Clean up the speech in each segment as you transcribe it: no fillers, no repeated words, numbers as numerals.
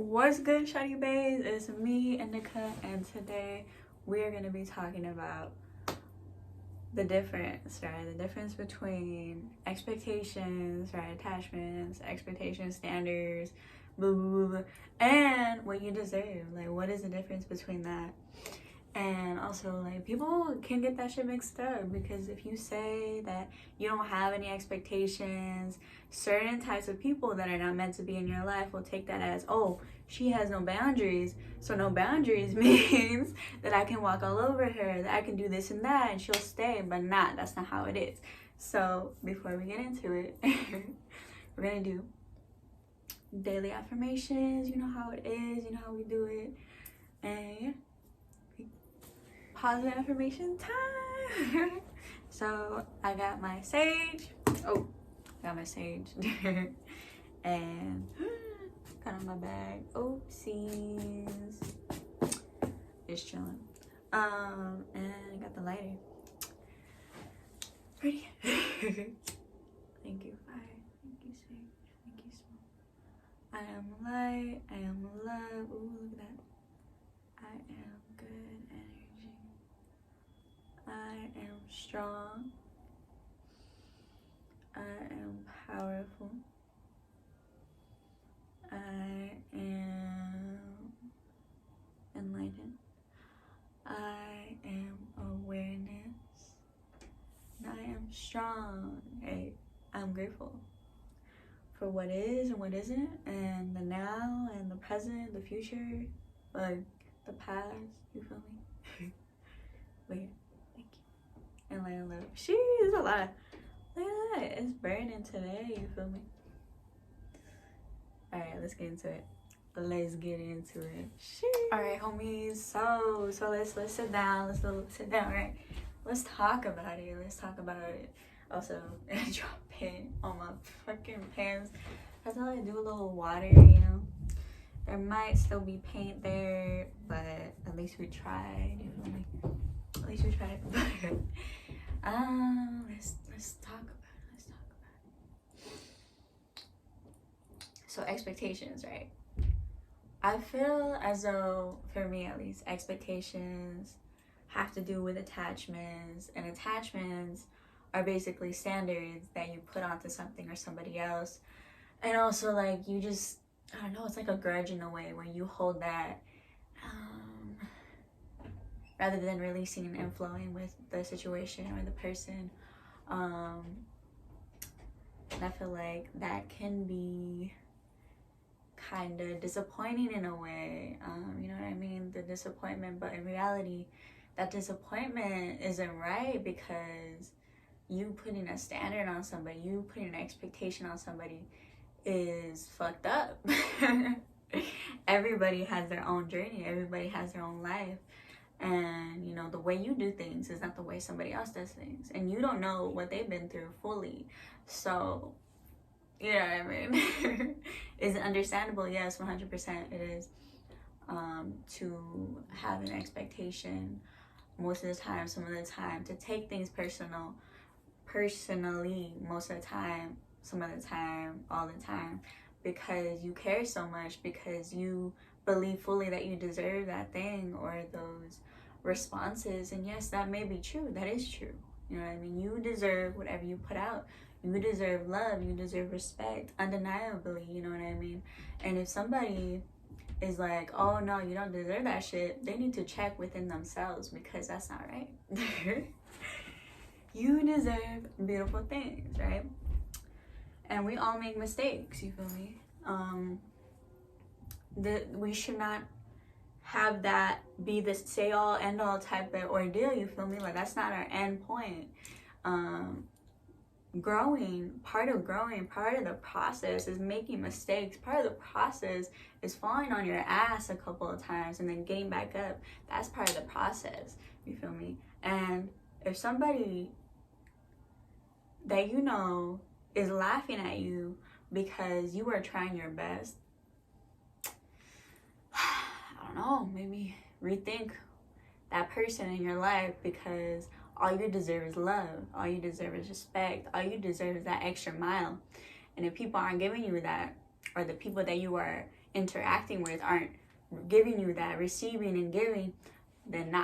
What's good, Shawty Bays? It's me, Indica, and today we're going to be talking about the difference, right? The difference between expectations, right? Attachments, expectations, standards, blah, blah, blah, and what you deserve. Like, what is the difference between that? And also, like, people can get that shit mixed up because if you say that you don't have any expectations, certain types of people that are not meant to be in your life will take that as, oh, she has no boundaries. So no boundaries means that I can walk all over her, that I can do this and that, and she'll stay. But that's not how it is. So before we get into it, we're gonna do daily affirmations. You know how it is, you know how we do it. And yeah. Positive affirmation time. So I got my sage. Oh, I got my sage. And got on my bag. Oopsies. Just chilling. And I got the lighter. Ready? Thank you, fire. Thank you, sage. Thank you, smoke. I am light. I am love. Ooh, look at that. I am good energy. I am strong. I am powerful. I am enlightened. I am awareness. And I am strong. Hey, I'm grateful for what is and what isn't, and the now and the present, the future, like the past. You feel me? But yeah. And like, love. There's a lot. Look at that. It's burning today. You feel me? Alright, let's get into it. Alright, homies. So let's sit down. Let's sit down, right? Let's talk about it. Also, drop paint on my fucking pants. That's how I do a little water, you know? There might still be paint there, but at least we tried, you feel me? At least we tried. Let's talk about it. So expectations, right? I feel as though, for me at least, expectations have to do with attachments, and attachments are basically standards that you put onto something or somebody else. And also, like, you just, I don't know, it's like a grudge in a way where you hold that rather than releasing and inflowing with the situation or the person. And I feel like that can be kind of disappointing in a way. You know what I mean? The disappointment, but in reality, that disappointment isn't right because you putting a standard on somebody, you putting an expectation on somebody is fucked up. Everybody has their own journey. Everybody has their own life. And, you know, the way you do things is not the way somebody else does things. And you don't know what they've been through fully. So, you know what I mean? Is it understandable? Yes, 100% it is. To have an expectation most of the time, some of the time, to take things personally, most of the time, some of the time, all the time, because you care so much, because you believe fully that you deserve that thing or those responses. And yes, that may be true. That is true. You know what I mean? You deserve whatever you put out. You deserve love. You deserve respect, undeniably. You know what I mean? And if somebody is like, oh no, you don't deserve that shit, they need to check within themselves, because that's not right. You deserve beautiful things, right? And we all make mistakes, you feel me? We should not have that be the say all end all type of ordeal, you feel me? Like, that's not our end point. Part of the process is making mistakes. Part of the process is falling on your ass a couple of times and then getting back up. That's part of the process, you feel me? And if somebody that you know is laughing at you because you are trying your best, I don't know, maybe rethink that person in your life, because all you deserve is love. All you deserve is respect. All you deserve is that extra mile. And if people aren't giving you that, or the people that you are interacting with aren't giving you that, receiving and giving, then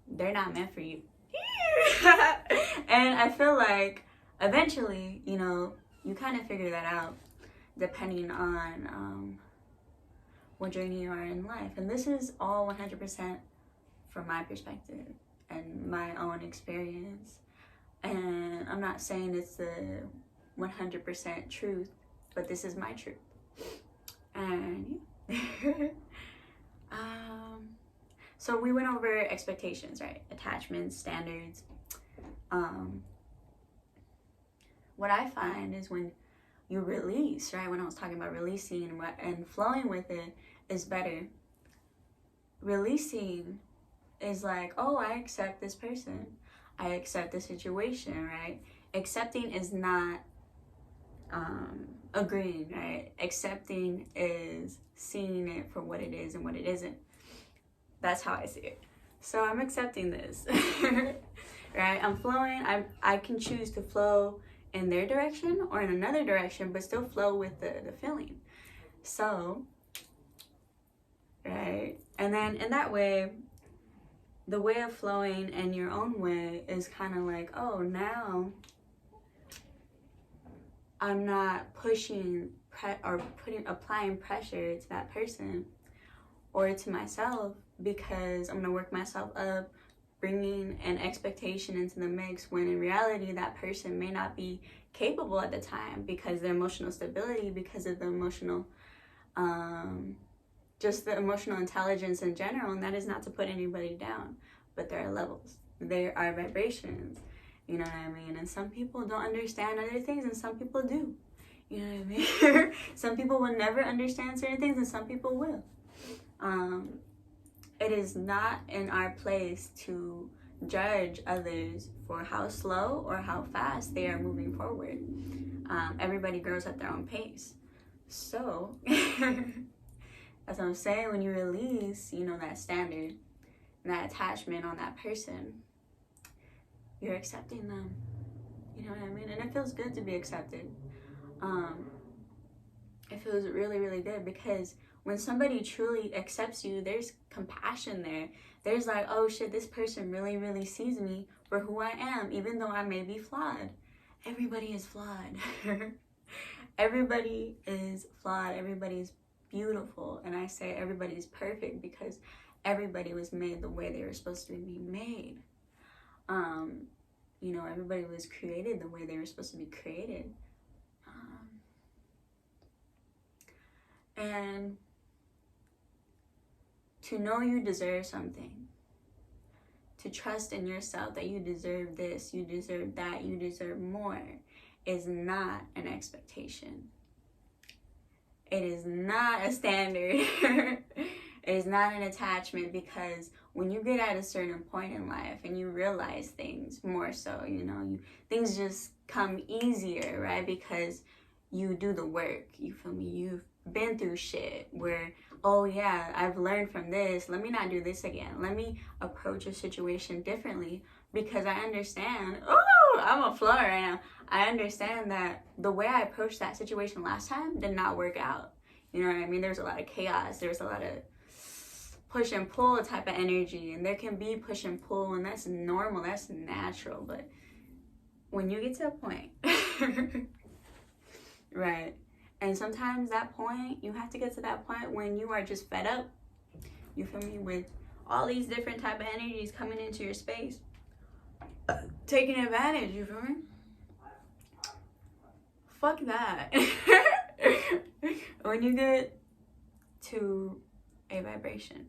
they're not meant for you. And I feel like eventually, you know, you kind of figure that out depending on what journey you are in life. And this is all 100% from my perspective and my own experience. And I'm not saying it's the 100% truth, but this is my truth. And so we went over expectations, right? Attachments, standards. What I find is when you release, right? When I was talking about releasing and flowing with it is better. Releasing is like, oh, I accept this person. I accept the situation, right? Accepting is not agreeing, right? Accepting is seeing it for what it is and what it isn't. That's how I see it. So I'm accepting this, right? I'm flowing. I can choose to flow in their direction or in another direction, but still flow with the feeling. So, right? And then in that way, the way of flowing in your own way is kind of like, oh, now I'm not pushing applying pressure to that person or to myself, because I'm going to work myself up, bringing an expectation into the mix when in reality that person may not be capable at the time because their emotional stability, because of the emotional, just the emotional intelligence in general. And that is not to put anybody down, but there are levels, there are vibrations, you know what I mean? And some people don't understand other things and some people do, you know what I mean? Some people will never understand certain things and some people will. It is not in our place to judge others for how slow or how fast they are moving forward. Everybody grows at their own pace. So, as I'm saying, when you release, you know, that standard, that attachment on that person, you're accepting them. You know what I mean? And it feels good to be accepted. It feels really, really good, because when somebody truly accepts you, there's compassion there. There's like, oh shit, this person really, really sees me for who I am, even though I may be flawed. Everybody is flawed. Everybody is flawed. Everybody is beautiful. And I say everybody is perfect because everybody was made the way they were supposed to be made. You know, everybody was created the way they were supposed to be created. And to know you deserve something, to trust in yourself that you deserve this, you deserve that, you deserve more, is not an expectation. It is not a standard. It is not an attachment, because when you get at a certain point in life and you realize things more so, you know, things just come easier, right? Because you do the work, you feel me? You've been through shit where, oh yeah, I've learned from this. Let me not do this again. Let me approach a situation differently, because I understand, oh, I'm a flow right now. I understand that the way I approached that situation last time did not work out. You know what I mean? There's a lot of chaos. There's a lot of push and pull type of energy, and there can be push and pull, and that's normal, that's natural. But when you get to a point, right? And sometimes that point, you have to get to that point when you are just fed up, you feel me, with all these different type of energies coming into your space, taking advantage, you feel me? Fuck that. When you get to a vibration,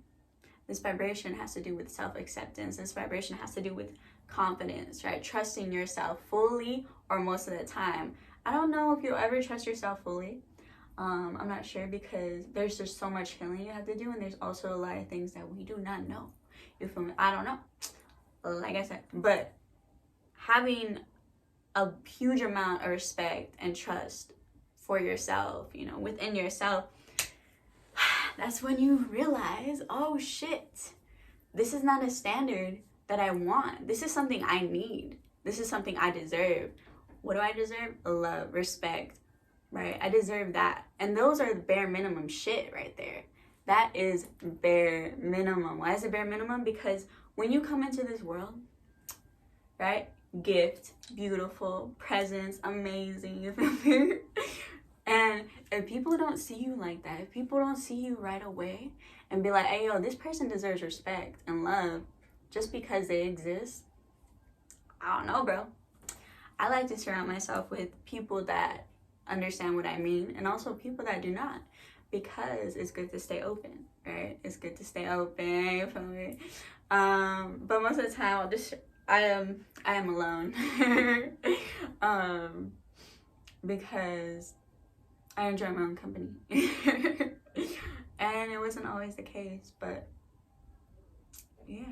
this vibration has to do with self-acceptance. This vibration has to do with confidence, right? Trusting yourself fully, or most of the time. I don't know if you'll ever trust yourself fully. I'm not sure, because there's just so much healing you have to do, and there's also a lot of things that we do not know. You feel me? I don't know. Like I said, but having a huge amount of respect and trust for yourself, you know, within yourself, that's when you realize, oh shit, this is not a standard that I want. This is something I need. This is something I deserve. What do I deserve? Love, respect, right? I deserve that. And those are the bare minimum shit right there. That is bare minimum. Why is it bare minimum? Because when you come into this world, right? Gift, beautiful, presents, amazing, you feel me? And if people don't see you like that, if people don't see you right away and be like, hey, yo, this person deserves respect and love just because they exist, I don't know, bro. I like to surround myself with people that understand what I mean and also people that do not, because it's good to stay open, right? It's good to stay open, you feel me? But most of the time, I am alone because I enjoy my own company. And it wasn't always the case, but yeah.